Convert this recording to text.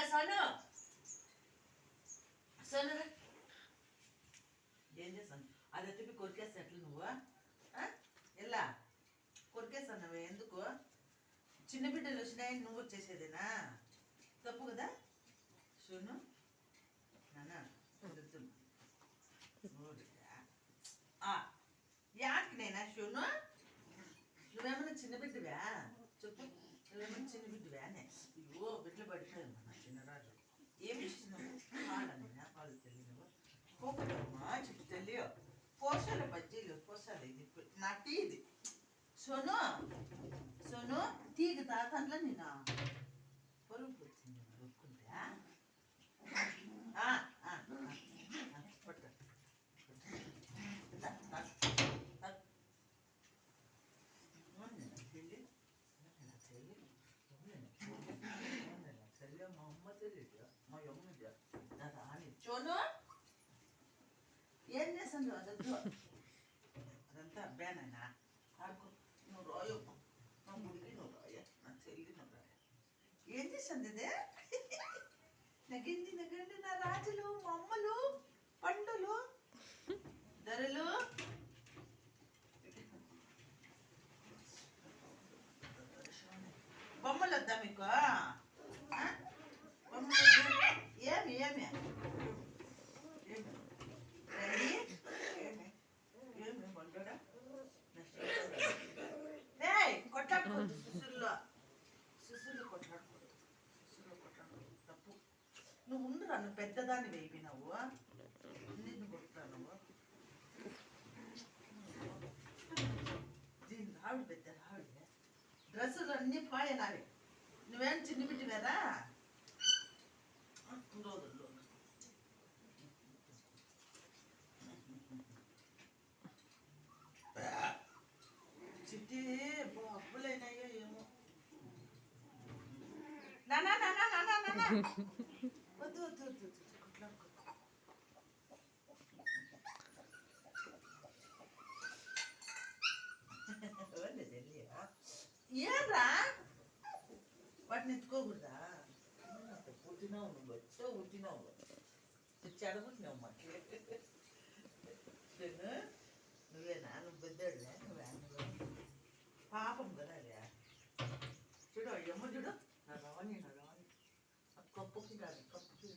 సోను సోను ఏం చేస్తాను అది తిప్పి కొరికేస్తే ఎట్లా నువ్వు ఎలా కొరికేస్తాను ఎందుకు చిన్న బిడ్డలు వచ్చినాయి నువ్వు వచ్చేసేదేనా తప్పు కదా సోను నాన్న యాకి నేనా సోను నువ్వేమన్నా చిన్న బిడ్డవా చెప్పు నువ్వేమన్నా చిన్న బిడ్డవానే అయ్యో బిడ్డలు పడిపోయాను నా చిన్నరాజు ఏమి ఇస్తున్నావు పాలన్నా పాలు తెల్లి నువ్వు పోకమ్మా చెప్పు తెలియ పోసాలి బజ్జీలు పోసాలి ఇది నా టీ ఇది సోను సోను టీకి తాతండ్లా నేను పొరుగు పోతుంది దొరుకుంటా పట్టు మా అమ్మ తెలియదు మా అమ్మ చోను ఏం చేస్తాను అదంతా అదంతా అబ్బాయినా ఆడుకో నువ్వు రాయో మా గుడికి నువ్వు రాయ నా చెల్లి నువ్వు రాయ ఏం చేస్తుంది ఇదే నగింది నగండి నా రాజులు మా అమ్మలు పండులు ధరలు బొమ్మలు వద్దా మీకు బొమ్మలు ఏమి ఏమి ఏమి బండడా కొట్లాడుకోవద్దు సుసుల్లో కొట్లాడుకోవద్దు సుసుల్లో కొట్లాడుకోవద్దు తప్పు నువ్వు ఉండరా నువ్వు పెద్దదాన్ని వేయినావు నిన్ను కొడతా నువ్వు దీని రావిడి పెద్ద రావిడి డ్రెస్సులు అన్నీ పాయనావి నువ్వేం చిన్న బిడ్డ కదా రోజుల్లో చిట్టి అప్పులైనాయో ఏమో నానా నానా నానా నానా వద్దు వద్దు వద్దు కొట్లాడుకో ఏరా వాటిని ఎత్తుకోకూడదా పుట్టినావు నువ్వు వచ్చో పుట్టినావు చెడబుట్టినావు మాకు నువ్వేనా నువ్వు పెద్దోడులే నువ్వే పాపం కదా అదే చూడు అమ్మ చూడు నా రావని కప్పుకి కాదు కప్పుకి